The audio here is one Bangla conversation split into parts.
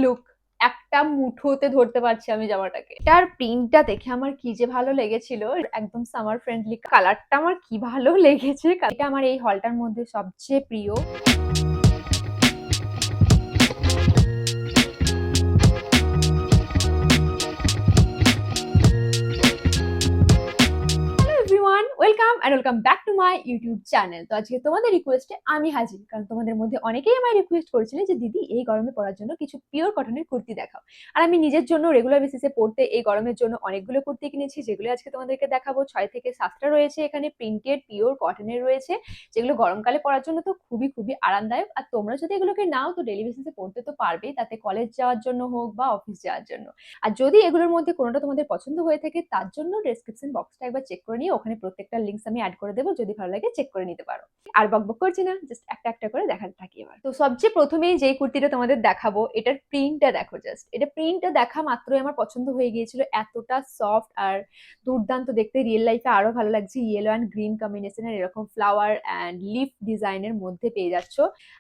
লুক একটা মুঠোতে ধরতে পারছি আমি জামাটাকে। এটার প্রিন্টটা দেখে আমার কি যে ভালো লেগেছিল, একদম সামার ফ্রেন্ডলি কালারটা আমার কি ভালো লেগেছে। এটা আমার এই হলটার মধ্যে সবচেয়ে প্রিয়। Welcome back to my YouTube channel. তো আজকে তোমাদের রিকোয়েস্টে আমি হাজির, কারণ তোমাদের মধ্যে অনেকেই আমায় রিকোয়েস্ট করেছিলে যে দিদি এই গরমে পরার জন্য কিছু পিওর কটনের কুর্তি দেখাও। আর আমি নিজের জন্য রেগুলার বেসিসে পড়তে এই গরমের জন্য অনেকগুলো কুর্তি কিনেছি, যেগুলো আজকে তোমাদেরকে দেখাবো। 6 থেকে 7টা রয়েছে এখানে, প্রিন্টেড পিওর কটনের রয়েছে, যেগুলো গরমকালে পরার জন্য তো খুবই খুবই আরামদায়ক। আর তোমরা যদি এগুলোকে নাও তো ডেলি বেসিসে পড়তে তো পারবেই, তাতে কলেজ যাওয়ার জন্য হোক বা অফিস যাওয়ার জন্য। আর যদি এগুলোর মধ্যে কোনোটা তোমাদের পছন্দ হয়ে থাকে, তার জন্য ডেসক্রিপশন বক্সটা একবার চেক করে নিয়ে ওখানে প্রত্যেকটা লিঙ্কস আমি অ্যাড করে দেবো, যদি ভালো লাগে চেক করে নিতে পারো। আর বকবক করছি না, জাস্ট একটা একটা করে দেখাতে থাকি এবার। তো সবচেয়ে প্রথমেই যেই কুর্তিটা তোমাদের দেখাবো, এটার প্রিন্টটা দেখো। জাস্ট এটা প্রিন্টটা দেখা মাত্রই আমার পছন্দ হয়ে গিয়েছিল, এতটা সফট আর দুর্দান্ত দেখতে। রিয়েল লাইফে আরো ভালো লাগছে, ইয়েলো অ্যান্ড গ্রিন কম্বিনেশনের এরকম ফ্লাওয়ার অ্যান্ড লিফ ডিজাইনের মধ্যে পেয়ে যাচ্ছ।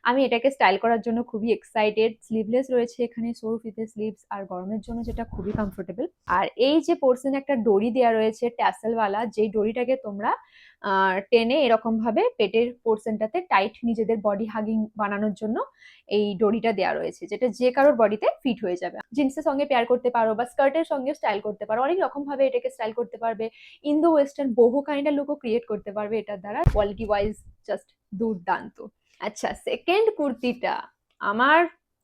আমি এটাকে স্টাইল করার জন্য খুবই এক্সাইটেড। স্লিভলেস রয়েছে এখানে, সরু ফিতে স্লিভস, আর গরমের জন্য যেটা খুবই কমফোর্টেবল। আর এই যে পোর্শনে একটা দড়ি দেওয়া রয়েছে ট্যাসেলওয়ালা, যেই দড়িটাকে তোমরা টেনে এরকম ভাবে পেটের পোর্শনটাতে টাইট নিজেদের বডি হাগিং বানানোর জন্য এই দড়িটা দেওয়া রয়েছে, যেটা যে কারোর বডিতে ফিট হয়ে যাবে। জিন্সের সঙ্গে পেয়ার করতে পারো বা স্কার্টের সঙ্গে স্টাইল করতে পারো, অনেক রকম ভাবে এটাকে স্টাইল করতে পারবে। ইন্দো ওয়েস্টার্ন বহু কাইন্ডের লুকও ক্রিয়েট করতে পারবে এটার দ্বারা। কোয়ালিটি ওয়াইজ জাস্ট দুর্দান্ত। আচ্ছা, সেকেন্ড কুর্তিটা আমার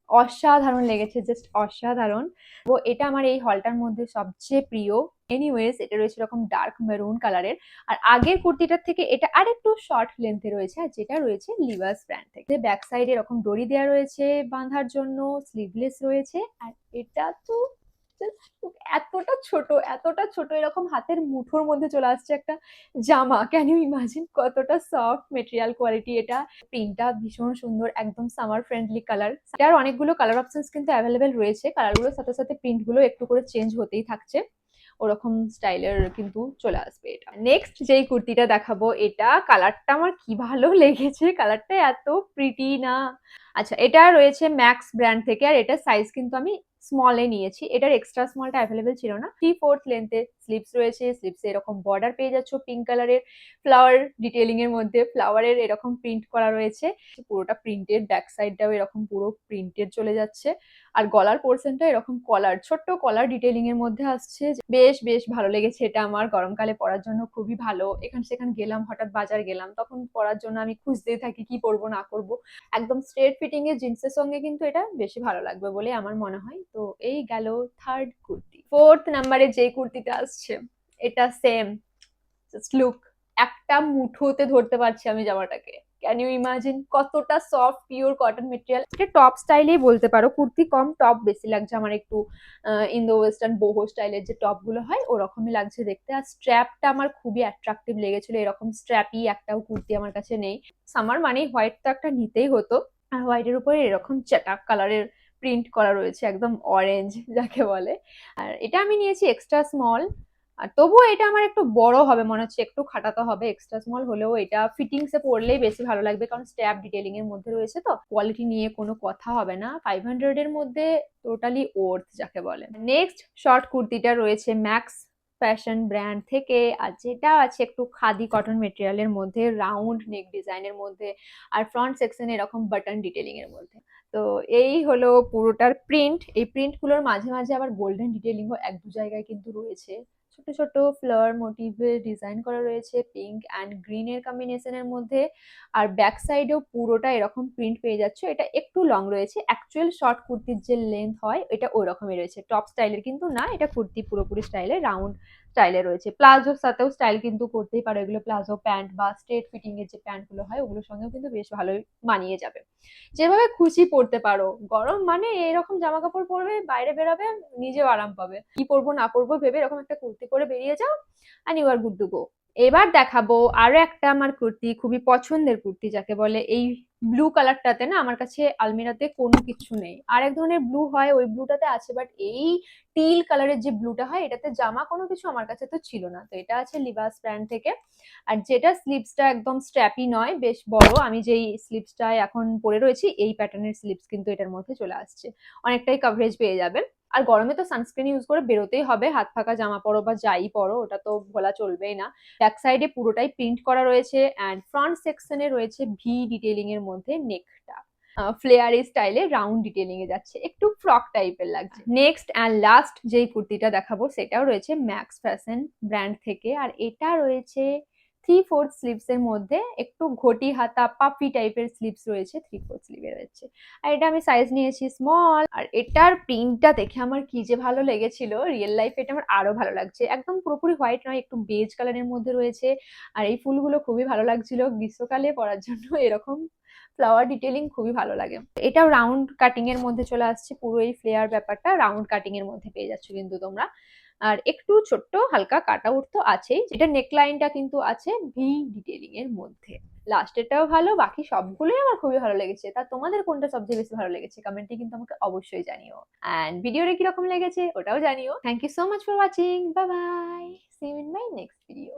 অসাধারণ লেগেছে, জাস্ট অসাধারণ। ও এটা আমার এই হলটার মধ্যে সবচেয়ে প্রিয়। এনিওয়েজ, এটা রয়েছে এরকম ডার্ক মেরুন কালারের। আর আগের কুর্তিটার থেকে এটা আর একটু শর্ট লেন্থে রয়েছে, আর যেটা রয়েছে লিভাস ব্র্যান্ড থেকে। ব্যাক সাইডে এরকম দড়ি দেওয়া রয়েছে বাঁধার জন্য, স্লিভলেস রয়েছে। আর এটা তো এতটা ছোট, এতটা ছোট, এরকম হাতের মুঠোর মধ্যে চলে আসছে একটা জামা। ক্যান ইউ ইমাজিন কতটা সফট মেটেরিয়াল কোয়ালিটি এটা। প্রিন্টটা ভীষণ সুন্দর, একদম সামার ফ্রেন্ডলি কালার। এটার অনেকগুলো কালার অপশনস কিন্তু অ্যাভেলেবেল রয়েছে, কালারগুলোর সাথে সাথে প্রিন্টগুলো একটু করে চেঞ্জ হতেই থাকছে, ওরকম স্টাইলের কিন্তু চলে আসবে এটা। নেক্সট যেই কুর্তিটা দেখাবো, এটা কালারটা আমার কি ভালো লেগেছে, কালারটা এত প্রিটি না। আচ্ছা, এটা রয়েছে ম্যাক্স ব্র্যান্ড থেকে, আর এটার সাইজ কিন্তু আমি স্মলে নিয়েছি, এটার এক্সট্রা স্মলটা অ্যাভেলেবেল ছিল না। 3/4 লেন্থের স্লিভস রয়েছে, স্লিভসে এরকম বর্ডার পেয়ে যাচ্ছ পিঙ্ক কালারের, ফ্লাওয়ার ডিটেলিং এর মধ্যে ফ্লাওয়ারের এরকম প্রিন্ট করা রয়েছে। পুরোটা প্রিন্টেড, ব্যাক সাইডটাও এরকম পুরো প্রিন্টেড চলে যাচ্ছে। আর গলার পোর্শনটা এরকম কলার, ছোট্ট কলার ডিটেলিং এর মধ্যে আসছে। বেশ বেশ ভালো লেগেছে এটা আমার, গরমকালে পরার জন্য খুবই ভালো। এখান সেখান গেলাম, হঠাৎ বাজার গেলাম, তখন পরার জন্য আমি খুঁজতেই থাকি কি পরবো না করবো। একদম স্ট্রেট ফিটিং এর জিন্সের সঙ্গে কিন্তু এটা বেশি ভালো লাগবে বলে আমার মনে হয়। তো এই গেল থার্ড কুর্তি। ফোর্থ নাম্বারে যে কুর্তিটা আসছে, এটা সেম, জাস্ট লুক একটা মুঠোতে ধরতে পারছি আমি জামাটাকে। ক্যান ইউ ইমাজিন কতটা সফট পিওর কটন মেটেরিয়াল। এটা টপ স্টাইলেই বলতে পারো, কুর্তি কম টপ বেশি লাগছে আমার একটু। ইন্দো ওয়েস্টার্ন boho স্টাইলের যে টপ গুলো হয় ওরকমই লাগছে দেখতে। আর স্ট্র্যাপটা আমার খুবই অ্যাট্রাকটিভ লেগেছিল, এরকম স্ট্র্যাপই একটাও কুর্তি আমার কাছে নেই। সামার মানেই হোয়াইট তো একটা নিতেই হতো, আর হোয়াইটের উপরে এরকম চাটাক কালারের প্রিন্ট করা রয়েছে, একদম অরেঞ্জ যাকে বলে। আর এটা আমি নিয়েছি এক্সট্রা স্মল। আর তবুও এটা আমার একটু বড় হবে মনে হচ্ছে, একটু খাটাতে হবে। এক্সট্রা স্মল হলেও এটা ফিটিংস এ পরলেই বেশি ভালো লাগবে, কারণ স্ট্যাপ ডিটেলিং এর মধ্যে রয়েছে, তো কোয়ালিটি নিয়ে কোনো কথা হবে না। 500 এর মধ্যে টোটালি ওর্থ যাকে বলে। নেক্সট শর্ট কুর্তিটা রয়েছে ম্যাক্স ফ্যাশন ব্র্যান্ড থেকে, আর যেটা আছে একটু খাদি কটন মেটেরিয়ালের মধ্যে, রাউন্ড নেক ডিজাইনের মধ্যে, আর ফ্রন্ট সেকশনে এরকম বাটন ডিটেলিং এর মধ্যে। তো এই হলো পুরোটার প্রিন্ট। এই প্রিন্ট গুলোর মাঝে মাঝে আবার গোল্ডেন ডিটেলিংও এক দু জায়গায় কিন্তু রয়েছে। ছোট ছোট ফ্লাওয়ার মোটিভে ডিজাইন করা রয়েছে পিঙ্ক অ্যান্ড গ্রিন এর কম্বিনেশনের মধ্যে। আর ব্যাক সাইডেও পুরোটা এরকম প্রিন্ট পেয়ে যাচ্ছে। এটা একটু লং রয়েছে, অ্যাকচুয়াল শর্ট কুর্তির যে লেন্থ হয় এটা ওই রকমই রয়েছে, টপ স্টাইলের কিন্তু না, এটা কুর্তি পুরোপুরি স্টাইলে রাউন্ড স্টাইলে রয়েছে। প্লাজোর সাথেও স্টাইল কিন্তু করতেই পারো, এগুলো প্লাজো প্যান্ট বা স্ট্রেট ফিটিং এর যে প্যান্ট গুলো হয় ওগুলোর সঙ্গেও কিন্তু বেশ ভালোই মানিয়ে যাবে। যেভাবে খুশি পড়তে পারো, গরম মানে এরকম জামা কাপড় পরবে, বাইরে বেরোবে, নিজেও আরাম পাবে। কি পরবো না পরবো ভেবে এরকম একটা কুর্তি পরে বেরিয়ে যাও, and you are good to go. এবার দেখাবো আরো একটা আমার কুর্তি, খুবই পছন্দের কুর্তি যাকে বলে। এই ব্লু কালারটাতে না আমার কাছে আলমিরাতে কোনো কিছু নেই। আর এক ধরনের ব্লু হয়, ওই ব্লুটাতে আছে, বাট এই টিল কালারের যে ব্লুটা হয় এটাতে জামা কোনো কিছু আমার কাছে তো ছিল না। তো এটা আছে লিভাস ব্র্যান্ড থেকে। আর যেটা স্লিভসটা একদম স্ট্র্যাপি নয়, বেশ বড়। আমি যেই স্লিভসটায় এখন পরে রয়েছি এই প্যাটার্নের স্লিভস কিন্তু এটার মধ্যে চলে আসছে, অনেকটাই কভারেজ পেয়ে যাবেন। আর গরমে তো সানস্ক্রিন ইউজ করে বেরোতেই হবে, হাত ফাঁকা জামা পরো বা যাই পরো, ওটা তো ভোলা চলবেই না। ব্যাক সাইডে পুরোটাই প্রিন্ট করা রয়েছে, অ্যান্ড ফ্রন্ট সেকশনে রয়েছে ভি ডিটেইলিং এর মধ্যে নেকটা ফ্লেয়ারি স্টাইলে রাউন্ড ডিটেইলিং এ যাচ্ছে, একটু ফ্রক টাইপের লাগছে। নেক্সট অ্যান্ড লাস্ট যেই কুর্তিটা দেখাবো সেটাও রয়েছে ম্যাক্স ফ্যাশন ব্র্যান্ড থেকে, আর এটা রয়েছে 3/4 স্লিভস এর মধ্যে, একটু ঘটি হাতা পাপি টাইপের স্লিভস রয়েছে, 3/4 স্লিভে রয়েছে। আর এটা আমি সাইজ নিয়েছি স্মল। আর এটার প্রিন্টটা দেখে আমার কি যে ভালো লেগেছিল, রিয়েল লাইফ এটা আমার আরো ভালো লাগছে। একদম পুরোপুরি হোয়াইট নয়, একটু বেজ কালারের মধ্যে রয়েছে। আর এই ফুলগুলো খুবই ভালো লাগছিল গ্রীষ্মকালে পরার জন্য, এরকম ফ্লাওয়ার ডিটেইলিং খুবই ভালো লাগে। এটাও রাউন্ড কাটিং এর মধ্যে চলে আসছে, পুরো এই ফ্লেয়ার ব্যাপারটা রাউন্ড কাটিং এর মধ্যে পেয়ে যাচ্ছ কিন্তু তোমরা। আর একটু ছোট্ট হালকা কাট আউট তো আছেই, যেটা নেকলাইনটা কিন্তু আছে ভি ডিটেইলিং এর মধ্যে। লাস্টেরটাও ভালো, বাকি সবগুলোই আমার খুবই ভালো লেগেছে। তা তোমাদের কোনটা সবচেয়ে বেশি ভালো লেগেছে কমেন্টে কিন্তু আমাকে অবশ্যই জানিও। অ্যান্ড ভিডিওটা কিরকম লেগেছে ওটাও জানিও। Thank you so much for watching, bye bye, see you in my next video.